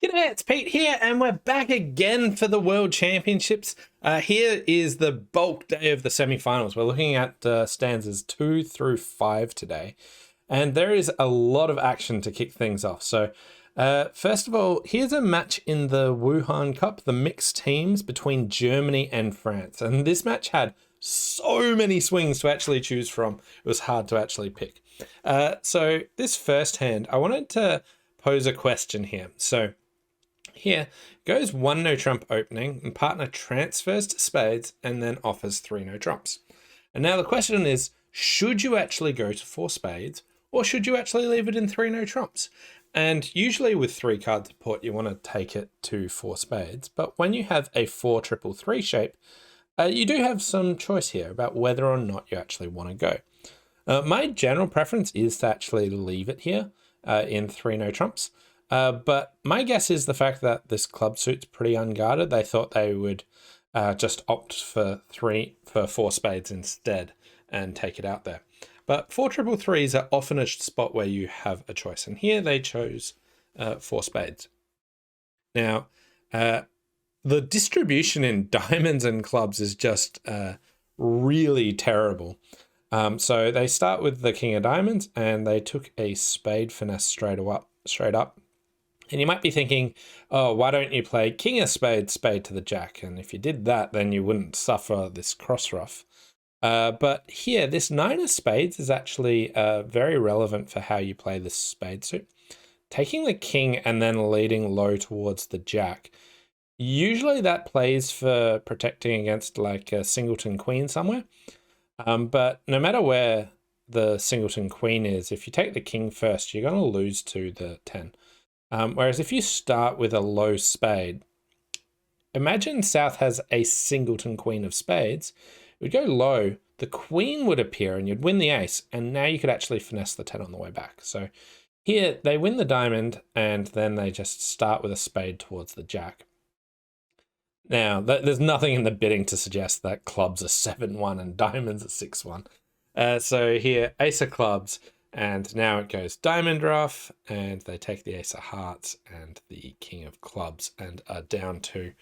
G'day, it's Pete here, and we're back again for the World Championships. Here is the bulk day of the semi-finals. We're looking at stanzas 2 through 5 today, and there is a lot of action to kick things off. So, first of all, here's a match in the Wuhan Cup, the mixed teams between Germany and France, and this match had so many swings to actually choose from. It was hard to actually pick. So this first hand, I wanted to pose a question here. So here goes 1 no trump opening, and partner transfers to spades and then offers 3 no trumps. And now the question is, should you actually go to 4 spades, or should you actually leave it in 3 no trumps? And usually with 3 cards of put, you want to take it to 4 spades. But when you have a 4-3-3 shape, you do have some choice here about whether or not you actually want to go. My general preference is to actually leave it here in 3 no trumps. But my guess is the fact that this club suit's pretty unguarded. They thought they would just opt for 4 spades instead and take it out there. But 4-3-3s are often a spot where you have a choice. And here they chose 4 spades. Now, the distribution in diamonds and clubs is just really terrible. So they start with the king of diamonds, and they took a spade finesse straight up. And you might be thinking, oh, why don't you play king of spades, spade to the jack? And if you did that, then you wouldn't suffer this cross ruff. But here, this 9 of spades is actually very relevant for how you play this spade suit. Taking the king and then leading low towards the jack, usually that plays for protecting against like a singleton queen somewhere. But no matter where the singleton queen is, if you take the king first, you're going to lose to the 10. Whereas if you start with a low spade, imagine South has a singleton queen of spades. It would go low, the queen would appear and you'd win the ace, and now you could actually finesse the 10 on the way back. So here they win the diamond, and then they just start with a spade towards the jack. Now, there's nothing in the bidding to suggest that clubs are 7-1 and diamonds are 6-1. So here, ace of clubs, and now it goes diamond ruff, and they take the ace of hearts and the king of clubs and are down 2.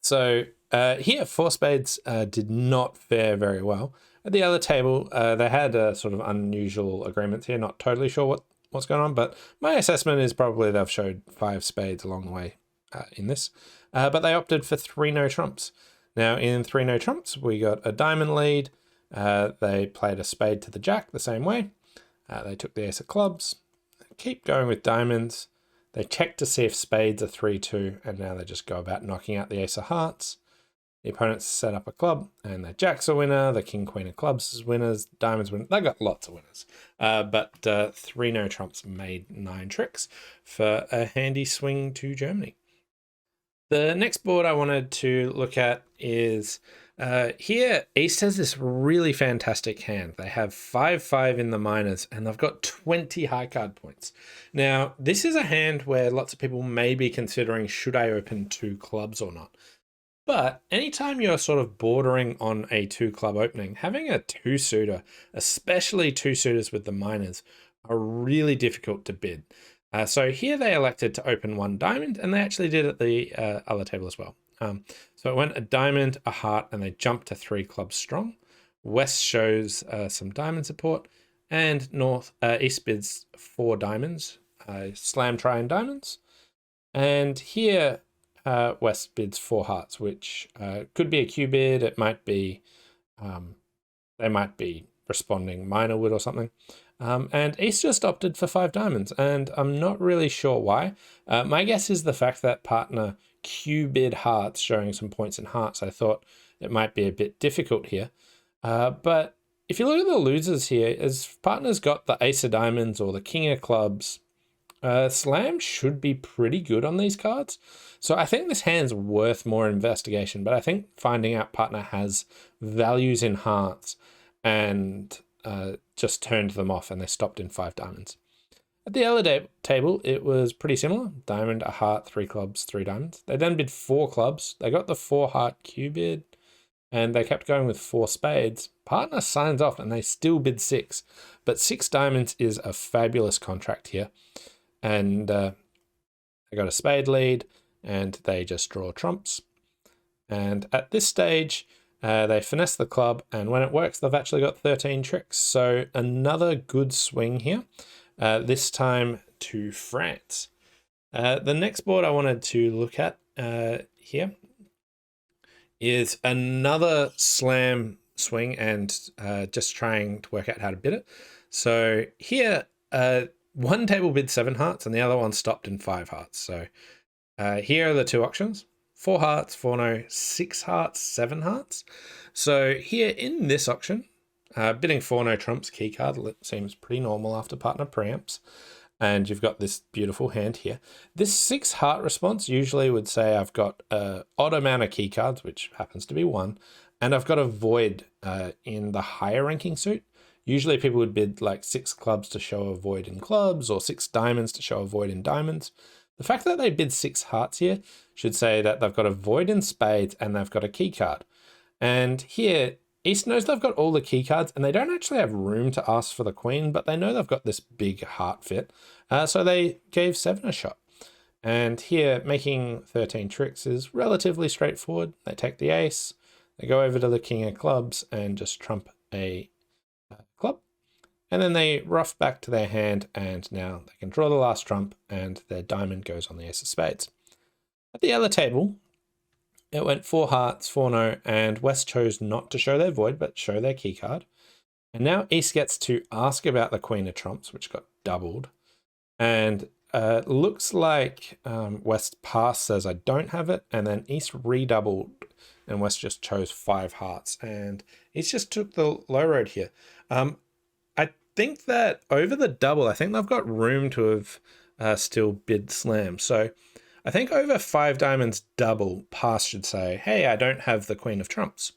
So here, 4 spades did not fare very well. At the other table, they had a sort of unusual agreements here. Not totally sure what's going on, but my assessment is probably they've showed 5 spades along the way in this. But they opted for 3 no trumps. Now, in 3 no trumps, we got a diamond lead. They played a spade to the jack the same way. They took the ace of clubs. Keep going with diamonds. They check to see if spades are 3-2, and now they just go about knocking out the ace of hearts. The opponents set up a club, and the jack's a winner. The king, queen of clubs is winners. Diamonds win. They got lots of winners. But 3 no trumps made 9 tricks for a handy swing to Germany. The next board I wanted to look at is here. East has this really fantastic hand. They have 5-5 in the minors, and they've got 20 high card points. Now, this is a hand where lots of people may be considering, should I open 2 clubs or not? But anytime you're sort of bordering on a 2 club opening, having a 2-suiter, especially 2-suiters with the minors, are really difficult to bid. So here they elected to open 1 diamond, and they actually did at the other table as well. So it went a diamond, a heart, and they jumped to 3 clubs strong. West shows some diamond support, and East bids 4 diamonds, slam try and diamonds. And here West bids 4 hearts, which could be a Q bid. It might be, they might be responding minor wood or something. And East just opted for 5 diamonds, and I'm not really sure why. My guess is the fact that partner Q bid hearts, showing some points in hearts. I thought it might be a bit difficult here. But if you look at the losers here, as partner's got the ace of diamonds or the king of clubs, slam should be pretty good on these cards. So I think this hand's worth more investigation, but I think finding out partner has values in hearts and just turned them off, and they stopped in 5 diamonds. At the other table, it was pretty similar. Diamond, a heart, 3 clubs, 3 diamonds. They then bid 4 clubs. They got the 4 heart Q bid, and they kept going with 4 spades. Partner signs off, and they still bid 6. But 6 diamonds is a fabulous contract here. And they got a spade lead, and they just draw trumps. And at this stage, they finesse the club, and when it works, they've actually got 13 tricks. So another good swing here, this time to France. The next board I wanted to look at here is another slam swing, and just trying to work out how to bid it. So here, one table bid 7 hearts and the other one stopped in 5 hearts. So here are the two options: 4 hearts, 4 no, 6 hearts, 7 hearts. So here in this auction, bidding 4 no trumps key card seems pretty normal after partner preamps. And you've got this beautiful hand here. This 6 heart response usually would say I've got an odd amount of key cards, which happens to be 1, and I've got a void in the higher ranking suit. Usually people would bid like 6 clubs to show a void in clubs, or 6 diamonds to show a void in diamonds. The fact that they bid 6 hearts here should say that they've got a void in spades and they've got a key card. And here, East knows they've got all the key cards and they don't actually have room to ask for the queen, but they know they've got this big heart fit. So they gave 7 a shot. And here, making 13 tricks is relatively straightforward. They take the ace, they go over to the king of clubs and just trump a club. And then they rough back to their hand, and now they can draw the last trump and their diamond goes on the ace of spades. At the other table, it went 4 hearts, 4 no, and West chose not to show their void, but show their key card. And now East gets to ask about the queen of trumps, which got doubled. And looks like West passed, says I don't have it, and then East redoubled, and West just chose 5 hearts. And East just took the low road here. I think that over the double, I think they've got room to have still bid slam. So I think over 5 diamonds double, pass should say, hey, I don't have the queen of trumps.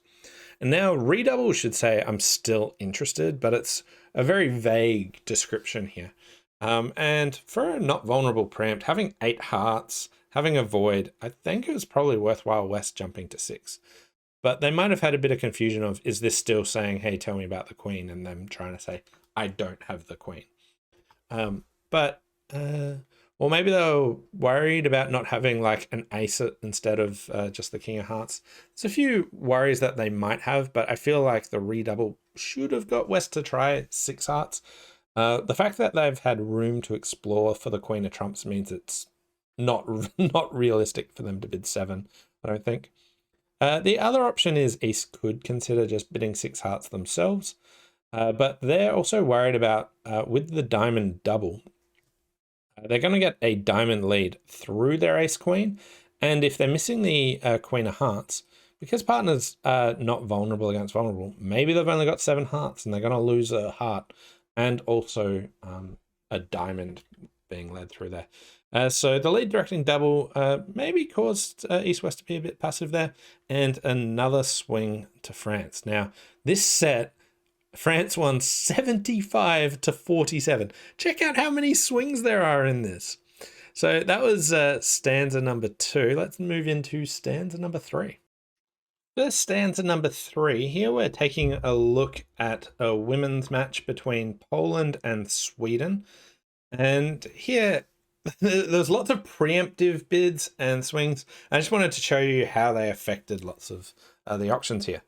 And now redouble should say, I'm still interested, but it's a very vague description here. And for a not vulnerable preempt, having 8 hearts, having a void, I think it was probably worthwhile West jumping to 6. But they might have had a bit of confusion of, is this still saying, hey, tell me about the queen? And them trying to say, I don't have the queen. Or maybe they were worried about not having like an ace instead of just the king of hearts. There's a few worries that they might have, but I feel like the redouble should have got West to try 6 hearts. The fact that they've had room to explore for the queen of trumps means it's not realistic for them to bid 7, I don't think. The other option is East could consider just bidding 6 hearts themselves, but they're also worried about, with the diamond double, they're going to get a diamond lead through their ace queen, and if they're missing the queen of hearts, because partners are not vulnerable against vulnerable, maybe they've only got 7 hearts and they're going to lose a heart and also a diamond being led through there. So the lead directing double maybe caused East-West to be a bit passive there, and another swing to France. Now, this set, France won 75-47. Check out how many swings there are in this. So that was stanza number 2. Let's move into stanza number 3. For stanza number 3, here we're taking a look at a women's match between Poland and Sweden. And here, there's lots of preemptive bids and swings. I just wanted to show you how they affected lots of the options here.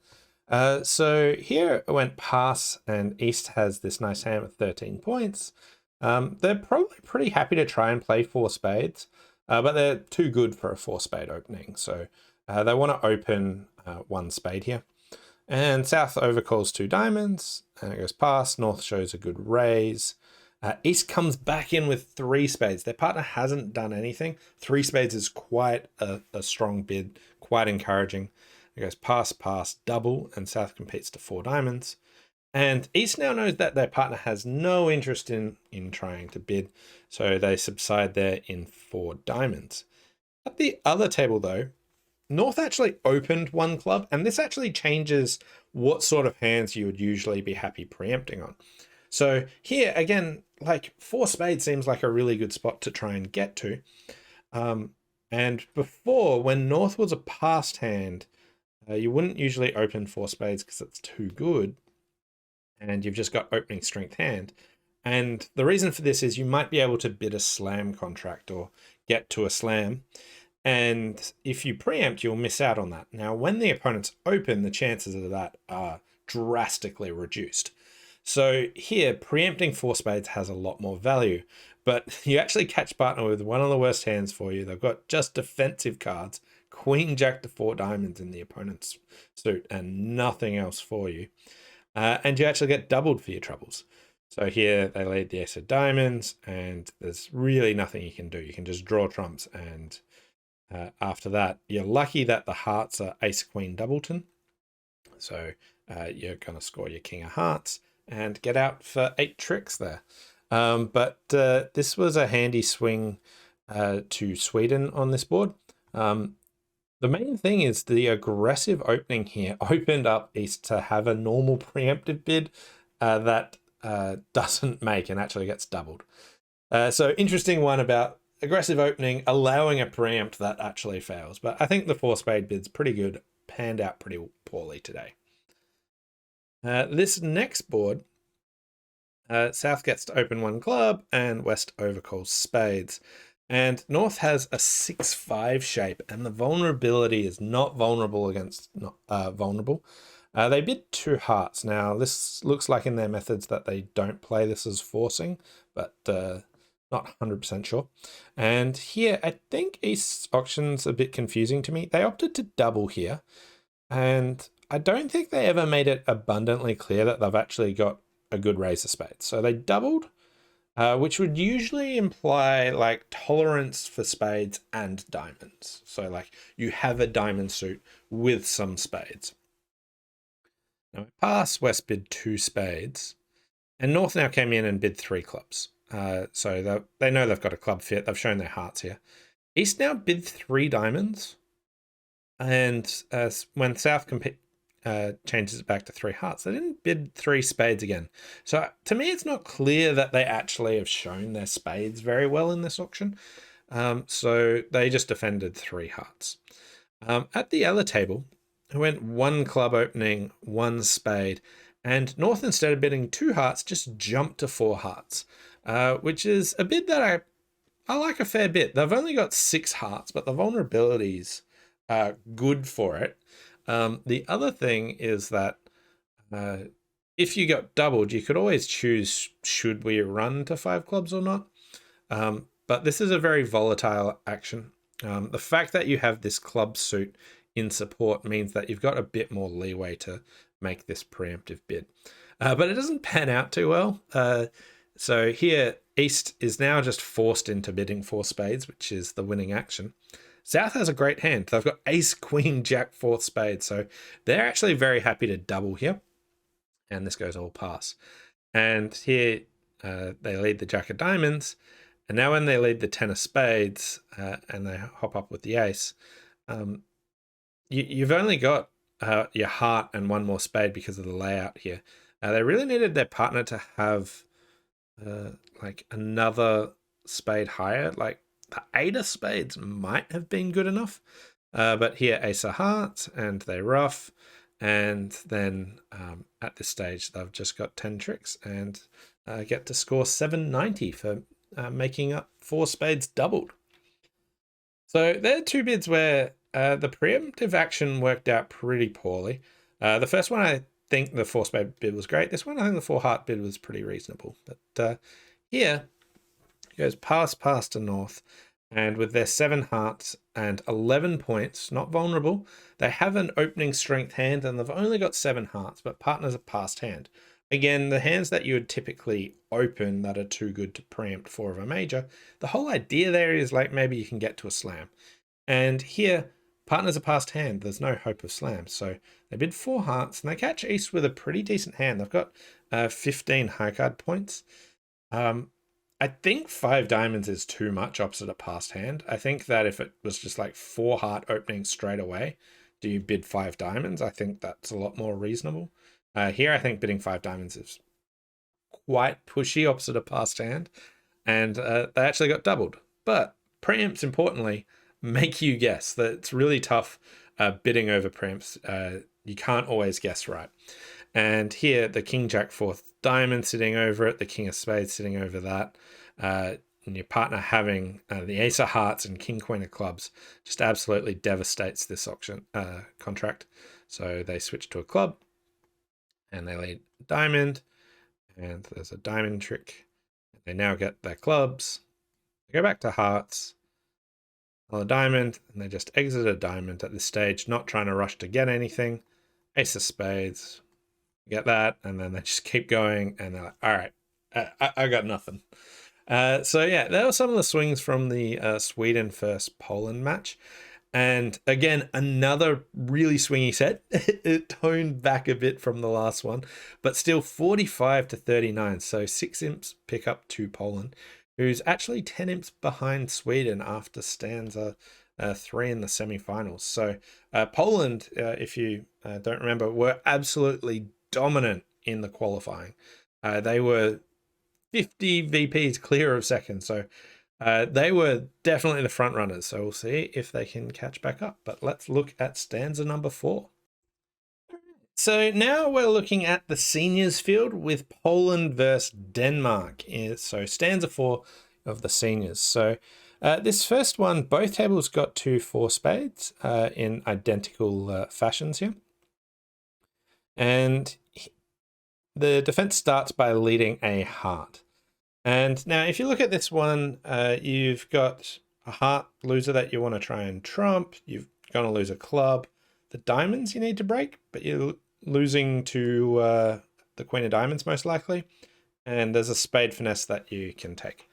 So here it went pass, and East has this nice hand with 13 points. They're probably pretty happy to try and play 4 spades, but they're too good for a 4 spade opening. So they want to open 1 spade here. And South overcalls 2 diamonds, and it goes past. North shows a good raise. East comes back in with 3 spades. Their partner hasn't done anything. 3 spades is quite a strong bid, quite encouraging. It goes pass, pass, double, and South competes to 4 diamonds. And East now knows that their partner has no interest in trying to bid, so they subside there in 4 diamonds. At the other table, though, North actually opened 1 club, and this actually changes what sort of hands you would usually be happy preempting on. So here, again, like 4 spades seems like a really good spot to try and get to. And before, when North was a passed hand, you wouldn't usually open 4 spades because it's too good, and you've just got opening strength hand. And the reason for this is you might be able to bid a slam contract or get to a slam. And if you preempt, you'll miss out on that. Now, when the opponents open, the chances of that are drastically reduced. So here, preempting 4 spades has a lot more value, but you actually catch partner with one of the worst hands for you. They've got just defensive cards, queen, jack to 4 diamonds in the opponent's suit, and nothing else for you. And you actually get doubled for your troubles. So here they lead the ace of diamonds, and there's really nothing you can do. You can just draw trumps, and after that, you're lucky that the hearts are ace queen doubleton. So you're going to score your king of hearts and get out for 8 tricks there. But this was a handy swing to Sweden on this board. The main thing is the aggressive opening here opened up East to have a normal preemptive bid that doesn't make and actually gets doubled. So interesting one about aggressive opening allowing a preempt that actually fails. But I think the 4 spade bid's pretty good, panned out pretty poorly today. This next board, South gets to open 1 club and West overcalls spades. And North has a 6-5 shape, and the vulnerability is not vulnerable against vulnerable. They bid 2 hearts. Now, this looks like in their methods that they don't play this as forcing, but not 100% sure. And here, I think East's auction's a bit confusing to me. They opted to double here, and I don't think they ever made it abundantly clear that they've actually got a good raise of spades. So they doubled, which would usually imply like tolerance for spades and diamonds. So like you have a diamond suit with some spades. Now I pass, West bid 2 spades, and North now came in and bid 3 clubs. So they know they've got a club fit. They've shown their hearts here. East now bid 3 diamonds, and when South changes it back to 3 hearts, they didn't bid 3 spades again. So to me, it's not clear that they actually have shown their spades very well in this auction. So they just defended 3 hearts. At the other table, I went 1 club opening, 1 spade, and North, instead of bidding 2 hearts, just jumped to 4 hearts, which is a bid that I like a fair bit. They've only got 6 hearts, but the vulnerabilities are good for it. The other thing is that if you got doubled, you could always choose, should we run to 5 clubs or not? But this is a very volatile action. The fact that you have this club suit in support means that you've got a bit more leeway to make this preemptive bid. But it doesn't pan out too well. So here, East is now just forced into bidding 4 spades, which is the winning action. South has a great hand. They've got ace, queen, jack, 4th spade. So they're actually very happy to double here. And this goes all pass. And here they lead the jack of diamonds. And now when they lead the 10 of spades and they hop up with the ace, you've only got your heart and 1 more spade because of the layout here. They really needed their partner to have like another spade higher. Like the 8 of spades might have been good enough. But here ace of hearts and they ruff. And then at this stage, they've just got 10 tricks and get to score 790 for making up 4 spades doubled. So there are 2 bids where the preemptive action worked out pretty poorly. The first one, I think the 4 spade bid was great. This one, I think the 4 heart bid was pretty reasonable. But here it goes pass to North. And with their 7 hearts and 11 points, not vulnerable, they have an opening strength hand and they've only got 7 hearts, but partner's a passed hand. Again, the hands that you would typically open that are too good to preempt 4 of a major, the whole idea there is like maybe you can get to a slam. And here, partner's a passed hand. There's no hope of slam. So they bid 4 hearts and they catch East with a pretty decent hand. They've got 15 high card points. I think 5 diamonds is too much opposite a passed hand. I think that if it was just like 4 heart opening straight away, do you bid 5 diamonds? I think that's a lot more reasonable. Here, I think bidding 5 diamonds is quite pushy opposite a passed hand. And they actually got doubled. But preempts, importantly, make you guess. That it's really tough bidding over preempts. You can't always guess right. And here, the king, jack, fourth diamond sitting over it, the king of spades sitting over that. And your partner having the ace of hearts and king, queen of clubs just absolutely devastates this auction contract. So they switch to a club and they lead diamond, and there's a diamond trick. They now get their clubs. They go back to hearts, another diamond, and they just exit a diamond at this stage, not trying to rush to get anything. Ace of spades, get that, and then they just keep going, and they're like, all right, I got nothing. So yeah, there were some of the swings from the Sweden versus Poland match. And again, another really swingy set. It toned back a bit from the last one, but still 45 to 39. So 6 imps pick up to Poland, who's actually 10 imps behind Sweden after Stanza 3 in the semifinals. So Poland, if you don't remember, were absolutely dominant in the qualifying. They were 50 VPs clear of second. So they were definitely the front runners, so we'll see if they can catch back up. But let's look at stanza number 4. So now we're looking at the seniors field with Poland versus Denmark. So stanza 4 of the seniors. So this first one, both tables got to 4 spades in identical fashions here. And the defense starts by leading a heart. And now if you look at this one, you've got a heart loser that you want to try and trump. You're going to lose a club. The diamonds you need to break, but you're losing to the queen of diamonds most likely. And there's a spade finesse that you can take.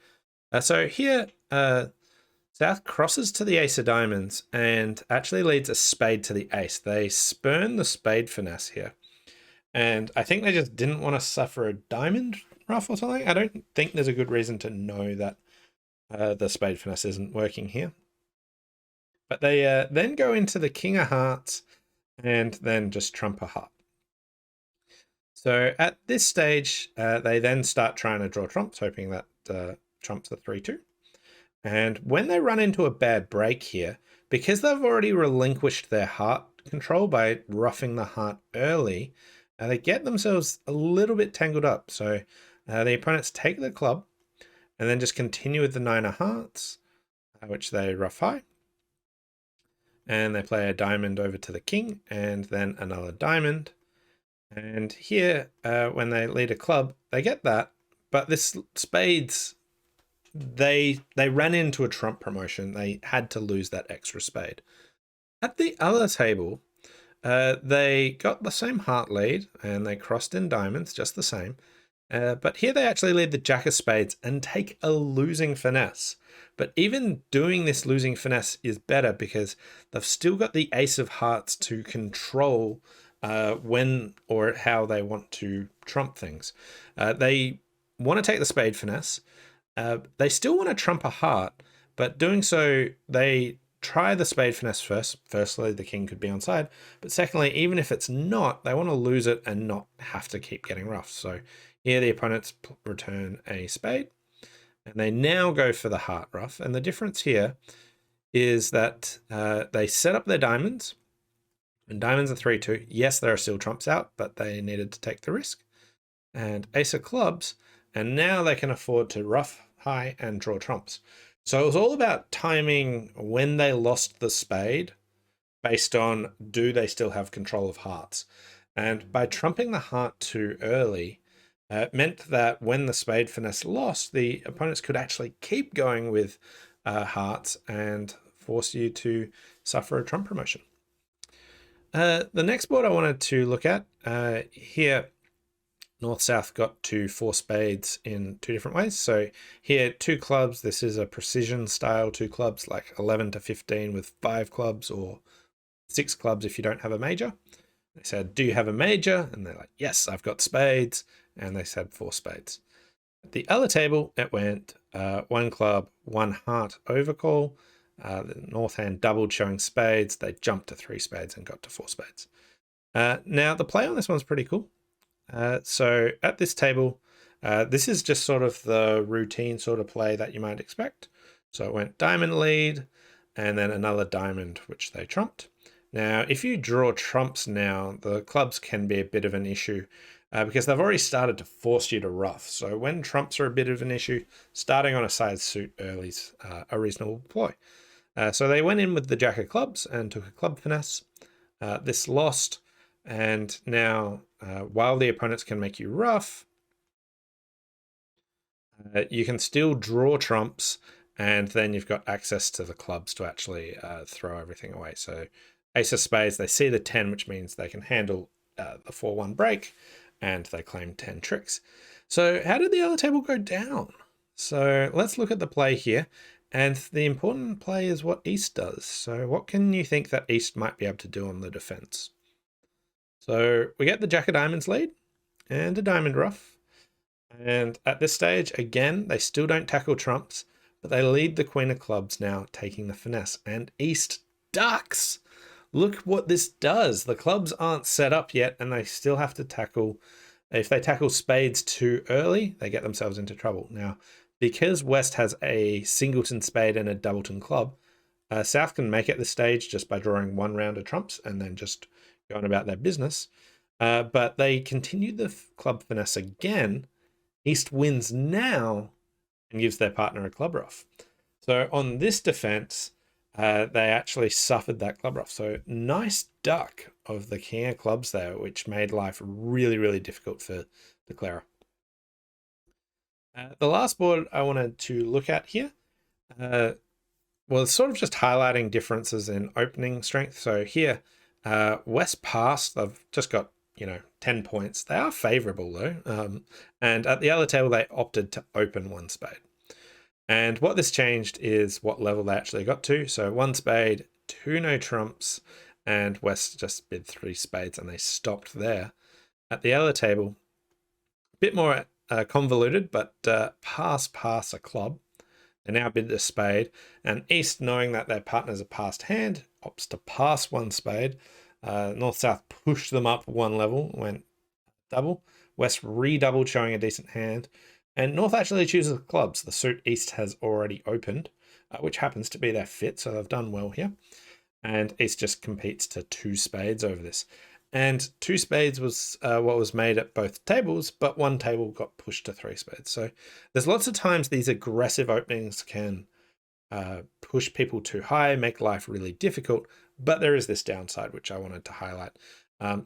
So here, South crosses to the ace of diamonds and actually leads a spade to the ace. They spurn the spade finesse here. And I think they just didn't want to suffer a diamond ruff or something. I don't think there's a good reason to know that the spade finesse isn't working here. But they then go into the king of hearts and then just trump a heart. So at this stage, they then start trying to draw trumps, hoping that trumps the 3-2. And when they run into a bad break here, because they've already relinquished their heart control by roughing the heart early, they get themselves a little bit tangled up. So the opponents take the club and then just continue with the 9 of hearts, which they rough high. And they play a diamond over to the king and then another diamond. And here, when they lead a club, they get that. But this spades, they ran into a trump promotion. They had to lose that extra spade. At the other table, they got the same heart lead and they crossed in diamonds, just the same. But here they actually lead the jack of spades and take a losing finesse. But even doing this losing finesse is better because they've still got the ace of hearts to control when or how they want to trump things. They want to take the spade finesse. They still want to trump a heart, but doing so, they try the spade finesse first. Firstly, the king could be onside, but secondly, even if it's not, they want to lose it and not have to keep getting rough. So here the opponents return a spade, and they now go for the heart ruff. And the difference here is that they set up their diamonds, and diamonds are 3-2. Yes, there are still trumps out, but they needed to take the risk. And ace of clubs, and now they can afford to rough high and draw trumps. So it was all about timing when they lost the spade based on do they still have control of hearts. And by trumping the heart too early, it meant that when the spade finesse lost, the opponents could actually keep going with hearts and force you to suffer a trump promotion. The next board I wanted to look at here, North-South got to 4 spades in 2 different ways. So here, 2 clubs. This is a precision style 2 clubs, like 11 to 15 with 5 clubs or 6 clubs if you don't have a major. They said, do you have a major? And they're like, yes, I've got spades. And they said 4 spades. At the other table, it went 1 club, 1 heart overcall. The North hand doubled showing spades. They jumped to 3 spades and got to 4 spades. Now, the play on this one's pretty cool. So at this table, this is just sort of the routine sort of play that you might expect. So it went diamond lead and then another diamond, which they trumped. Now, if you draw trumps now, the clubs can be a bit of an issue because they've already started to force you to ruff. So when trumps are a bit of an issue, starting on a side suit early is a reasonable ploy. So they went in with the jack of clubs and took a club finesse. This lost, and now while the opponents can make you ruff, you can still draw trumps, and then you've got access to the clubs to actually throw everything away. So ace of spades, they see the 10, which means they can handle the 4-1 break, and they claim 10 tricks. So how did the other table go down? So let's look at the play here. And the important play is what East does. So what can you think that East might be able to do on the defense? So we get the jack of diamonds lead and a diamond ruff. And at this stage, again, they still don't tackle trumps, but they lead the queen of clubs now, taking the finesse. And East ducks. Look what this does. The clubs aren't set up yet, and they still have to tackle. If they tackle spades too early, they get themselves into trouble. Now, because West has a singleton spade and a doubleton club, South can make it the stage just by drawing one round of trumps and then just going about their business. But they continue the club finesse again. East wins now and gives their partner a club ruff. So on this defense, they actually suffered that club ruff. So nice duck of the king of clubs there, which made life really, really difficult for the Clara. The last board I wanted to look at here was sort of just highlighting differences in opening strength. So here, West passed. They've just got 10 points. They are favorable though. And at the other table, they opted to open one spade. And what this changed is what level they actually got to. So one spade, two no trumps, and West just bid 3 spades and they stopped there. At the other table, a bit more convoluted, but pass a club. They now bid the spade, and East, knowing that their partner's a passed hand, opts to pass one spade. North-South pushed them up one level, went double. West redoubled, showing a decent hand. And North actually chooses clubs. The suit East has already opened, which happens to be their fit, so they've done well here. And East just competes to 2 spades over this. And 2 spades was what was made at both tables, but one table got pushed to 3 spades. So there's lots of times these aggressive openings can push people too high, make life really difficult, but there is this downside, which I wanted to highlight.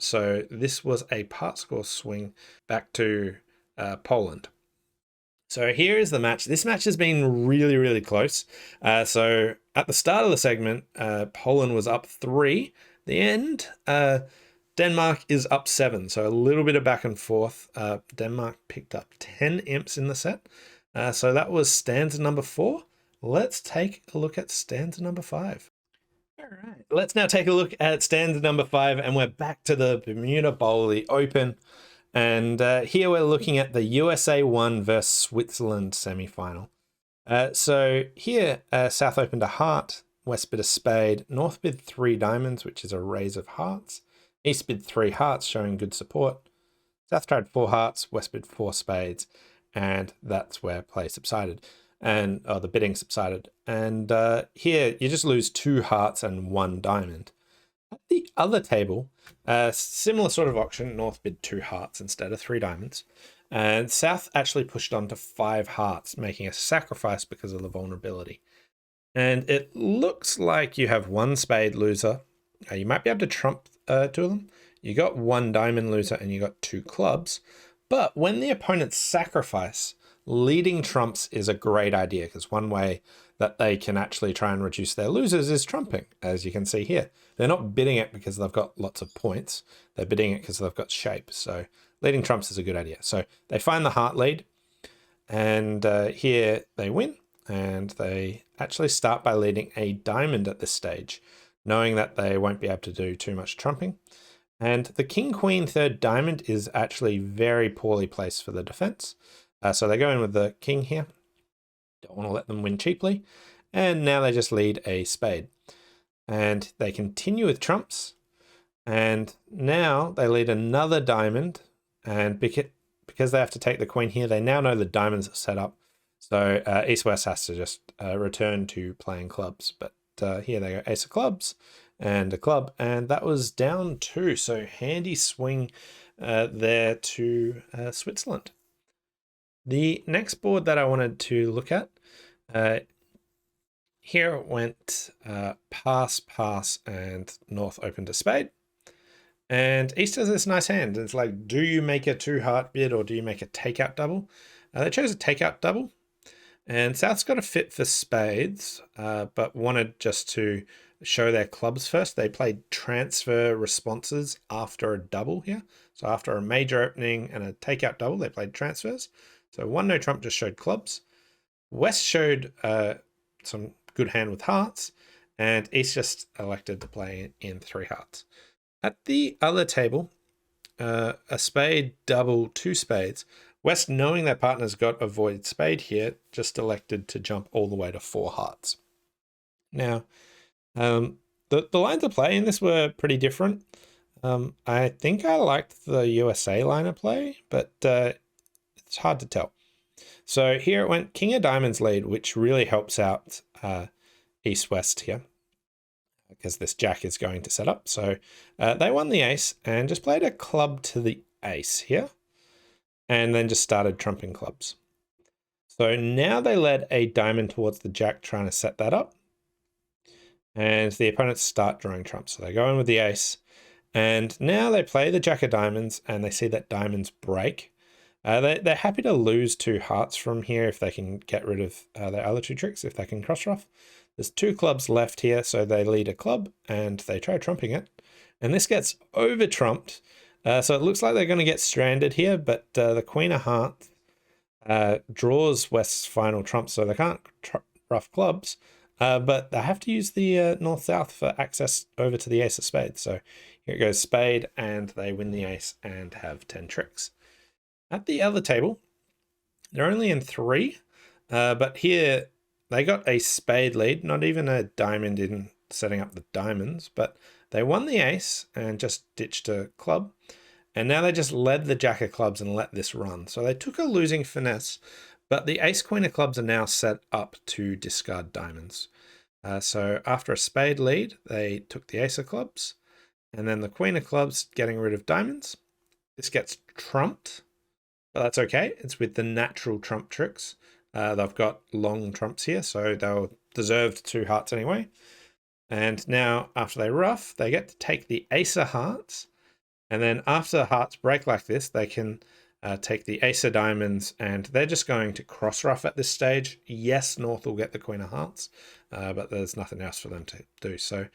So this was a part score swing back to Poland. So here is the match. This match has been really, really close. So at the start of the segment, Poland was up 3. The end, Denmark is up 7. So a little bit of back and forth. Denmark picked up 10 imps in the set. So that was stanza number 4. Let's take a look at stanza number 5. All right, let's now take a look at stanza number 5, and we're back to the Bermuda Bowl, the Open. And here we're looking at the USA 1 versus Switzerland semi-final. So here, South opened a heart, West bid a spade, North bid 3 diamonds, which is a raise of hearts. East bid 3 hearts, showing good support. South tried 4 hearts, West bid 4 spades, and that's where play subsided, and the bidding subsided. And here, you just lose 2 hearts and 1 diamond. At the other table, similar sort of auction, North bid 2 hearts instead of 3 diamonds. And South actually pushed on to 5 hearts, making a sacrifice because of the vulnerability. And it looks like you have 1 spade loser. You might be able to trump 2 of them. You got 1 diamond loser and you got 2 clubs. But when the opponents sacrifice, leading trumps is a great idea, because one way that they can actually try and reduce their losers is trumping, as you can see here. They're not bidding it because they've got lots of points. They're bidding it because they've got shape. So leading trumps is a good idea. So they find the heart lead, and here they win. And they actually start by leading a diamond at this stage, knowing that they won't be able to do too much trumping. And the king, queen, 3rd diamond is actually very poorly placed for the defense. So they go in with the king here. Don't want to let them win cheaply. And now they just lead a spade. And they continue with trumps. And now they lead another diamond. And because they have to take the queen here, they now know the diamonds are set up. So East-West has to just return to playing clubs. But here they go, ace of clubs. and a club, and that was down 2. So handy swing there to Switzerland. The next board that I wanted to look at, here it went pass, pass, and North opened a spade. And East has this nice hand. It's like, do you make a 2-heart bid or do you make a takeout double? They chose a takeout double. And South's got a fit for spades, but wanted just to show their clubs first. They played transfer responses after a double here. So after a major opening and a takeout double, they played transfers. So 1 no trump just showed clubs. West showed some good hand with hearts, and East just elected to play in 3 hearts. At the other table, a spade, double, 2 spades. West, knowing their partner's got a void spade here, just elected to jump all the way to 4 hearts. Now, the lines of play in this were pretty different. I think I liked the USA line of play, but it's hard to tell. So here it went King of Diamonds lead, which really helps out East-West here, because this jack is going to set up. So they won the ace and just played a club to the ace here, and then just started trumping clubs. So now they led a diamond towards the jack, trying to set that up. And the opponents start drawing trumps. So they go in with the ace, and now they play the jack of diamonds, and they see that diamonds break. They're happy to lose 2 hearts from here if they can get rid of their other 2 tricks, if they can cross ruff. There's 2 clubs left here, so they lead a club and they try trumping it. And this gets over trumped. So it looks like they're going to get stranded here, but the Queen of Hearts draws West's final trump, so they can't ruff clubs. But they have to use the North-South for access over to the ace of spades. So here it goes spade, and they win the ace and have 10 tricks. At the other table, they're only in 3, but here they got a spade lead, not even a diamond in setting up the diamonds, but they won the ace and just ditched a club. And now they just led the jack of clubs and let this run. So they took a losing finesse, but the ace queen of clubs are now set up to discard diamonds. So after a spade lead, they took the ace of clubs, and then the queen of clubs getting rid of diamonds. This gets trumped, but that's okay. It's with the natural trump tricks. They've got long trumps here, so they'll deserve 2 hearts anyway. And now after they ruff, they get to take the ace of hearts. And then after hearts break like this, they can take the ace of diamonds, and they're just going to cross ruff at this stage. Yes, North will get the queen of hearts, but there's nothing else for them to do. So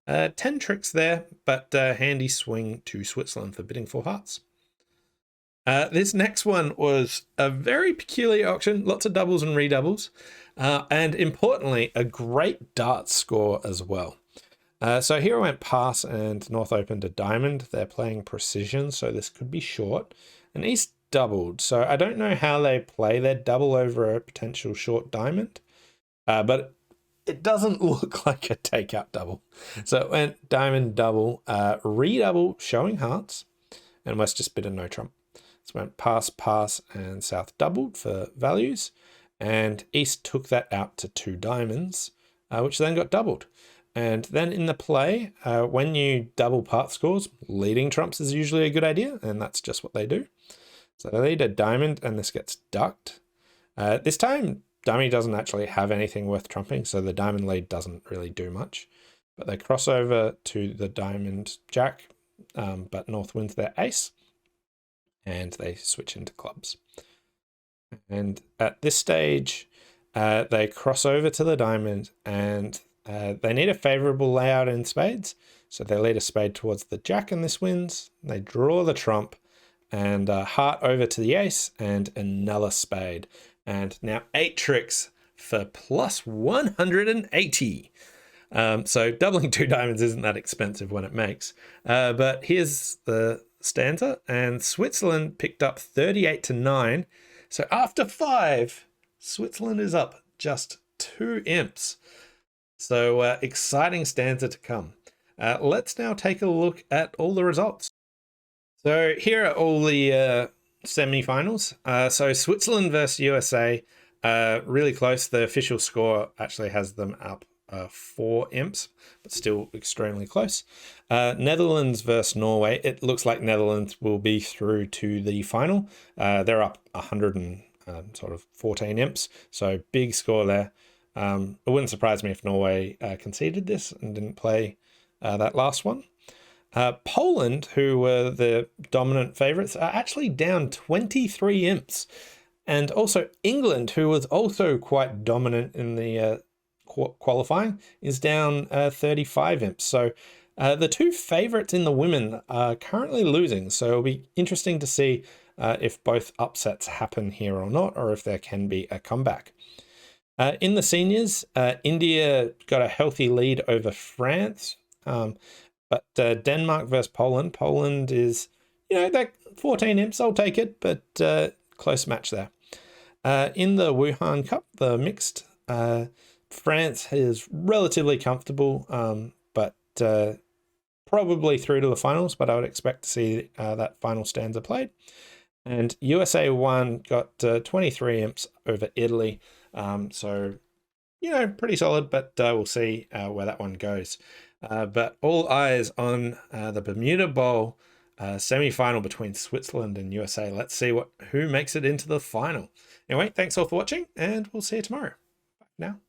10 tricks there, but handy swing to Switzerland for bidding 4 hearts. This next one was a very peculiar auction, lots of doubles and redoubles, and importantly, a great darts score as well. So here I went pass, and North opened a diamond. They're playing precision, so this could be short. And East doubled, so I don't know how they play their double over a potential short diamond, but it doesn't look like a takeout double. So it went diamond double, redouble showing hearts, and West just bid a no trump. So went pass, pass, and South doubled for values, and East took that out to 2 diamonds, which then got doubled. And then in the play, when you double part scores, leading trumps is usually a good idea, and that's just what they do. So they lead a diamond, and this gets ducked. This time, dummy doesn't actually have anything worth trumping, so the diamond lead doesn't really do much. But they cross over to the diamond jack, but North wins their ace, and they switch into clubs. And at this stage, they cross over to the diamond, and they need a favorable layout in spades. So they lead a spade towards the jack, and this wins. They draw the trump, and heart over to the ace, and another spade. And now 8 tricks for plus 180. So doubling 2 diamonds isn't that expensive when it makes. But here's the stanza, and Switzerland picked up 38-9. So after 5, Switzerland is up just 2 imps. So exciting stanza to come. Let's now take a look at all the results. So here are all the semi-finals. So Switzerland versus USA, really close. The official score actually has them up 4 imps, but still extremely close. Netherlands versus Norway. It looks like Netherlands will be through to the final. They're up 114 imps, so big score there. It wouldn't surprise me if Norway conceded this and didn't play that last one. Poland, who were the dominant favourites, are actually down 23 imps. And also England, who was also quite dominant in the qualifying, is down 35 imps. So the 2 favourites in the women are currently losing. So it'll be interesting to see if both upsets happen here or not, or if there can be a comeback. In the seniors, India got a healthy lead over France. But Denmark versus Poland. Poland is, that 14 imps, I'll take it, but close match there. In the Wuhan Cup, the mixed, France is relatively comfortable, but probably through to the finals, but I would expect to see that final stanza played. And USA 1 got 23 imps over Italy, so, pretty solid, but we'll see where that one goes. But all eyes on the Bermuda Bowl semi-final between Switzerland and USA. Let's see who makes it into the final. Anyway, thanks all for watching, and we'll see you tomorrow. Bye now.